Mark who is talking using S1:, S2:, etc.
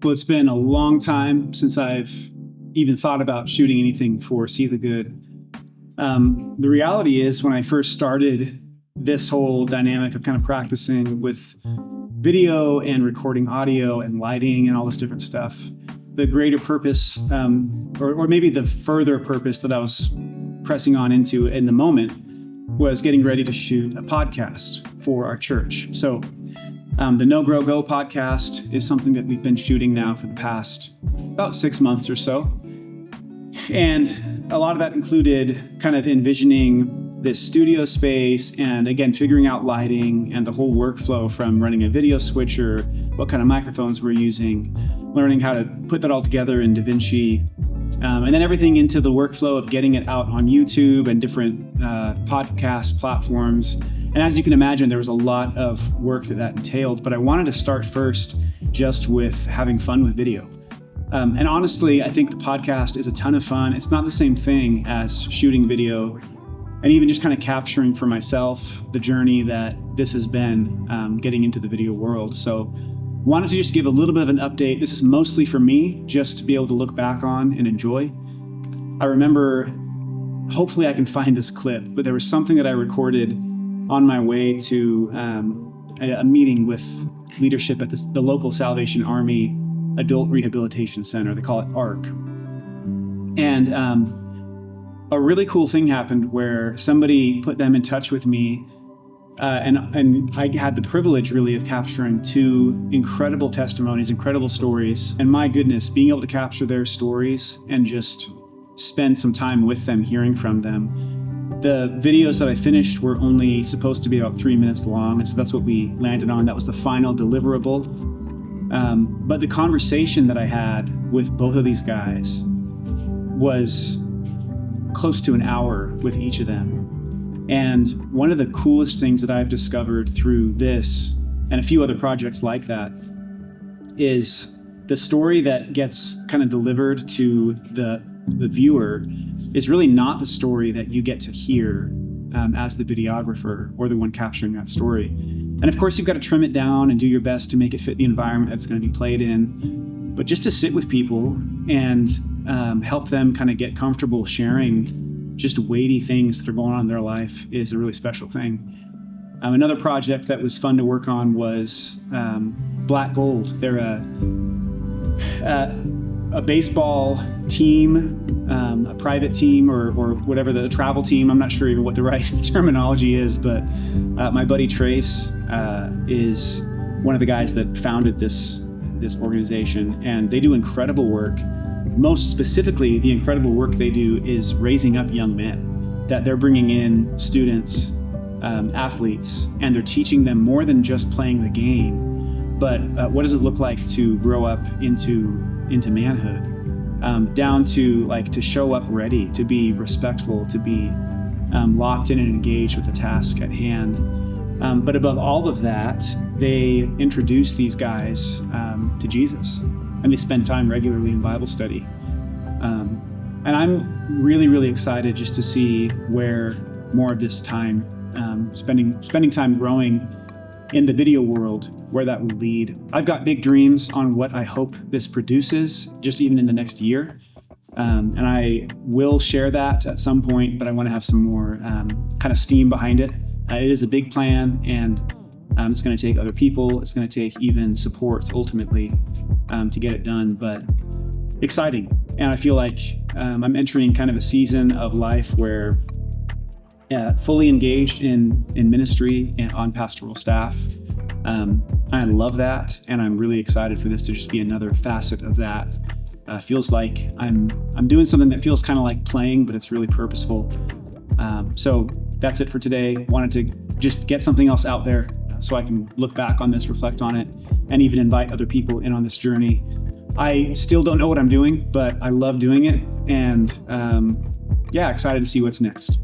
S1: Well, it's been a long time since I've even thought about shooting anything for See the Good. The reality is, when I first started this whole dynamic of kind of practicing with video and recording audio and lighting and all this different stuff, the greater purpose, or maybe the further purpose that I was pressing on into in the moment, was getting ready to shoot a podcast for our church. So the No Grow Go podcast is something that we've been shooting now for the past about 6 months or so. And a lot of that included kind of envisioning this studio space and, again, figuring out lighting and the whole workflow from running a video switcher, what kind of microphones we're using, learning how to put that all together in DaVinci, and then everything into the workflow of getting it out on YouTube and different podcast platforms. And as you can imagine, there was a lot of work that entailed, but I wanted to start first just with having fun with video. And honestly, I think the podcast is a ton of fun. It's not the same thing as shooting video and even just kind of capturing for myself the journey that this has been getting into the video world. So wanted to just give a little bit of an update. This is mostly for me, just to be able to look back on and enjoy. I remember, hopefully I can find this clip, but there was something that I recorded on my way to a meeting with leadership at the local Salvation Army Adult Rehabilitation Center. They call it ARC. And a really cool thing happened where somebody put them in touch with me, and I had the privilege really of capturing 2 incredible testimonies, incredible stories. And my goodness, being able to capture their stories and just spend some time with them, hearing from them. The videos that I finished were only supposed to be about 3 minutes long, and so that's what we landed on. That was the final deliverable. But the conversation that I had with both of these guys was close to an hour with each of them. And one of the coolest things that I've discovered through this and a few other projects like that is the story that gets kind of delivered to the viewer is really not the story that you get to hear as the videographer or the one capturing that story. And of course, you've got to trim it down and do your best to make it fit the environment that's going to be played in. But just to sit with people and help them kind of get comfortable sharing just weighty things that are going on in their life is a really special thing. Another project that was fun to work on was Black Gold. They're a baseball team, a private team, or whatever, the travel team. I'm not sure even what the right terminology is, but my buddy Trace is one of the guys that founded this organization, and they do incredible work. Most specifically, the incredible work they do is raising up young men, that they're bringing in students, athletes, and they're teaching them more than just playing the game, but what does it look like to grow up into manhood, down to to show up ready, to be respectful, to be locked in and engaged with the task at hand. But above all of that, they introduce these guys to Jesus, and they spend time regularly in Bible study. And I'm really, really excited just to see where more of this time, spending time growing in the video world, where that will lead. I've got big dreams on what I hope this produces, just even in the next year. And I will share that at some point, but I want to have some more kind of steam behind it. It is a big plan, and it's going to take other people. It's going to take even support ultimately to get it done, but exciting. And I feel like I'm entering kind of a season of life where fully engaged in ministry and on pastoral staff. I love that, and I'm really excited for this to just be another facet of that. Feels like I'm doing something that feels kind of like playing, but it's really purposeful. So that's it for today. Wanted to just get something else out there so I can look back on this, reflect on it, and even invite other people in on this journey. I still don't know what I'm doing, but I love doing it, and excited to see what's next.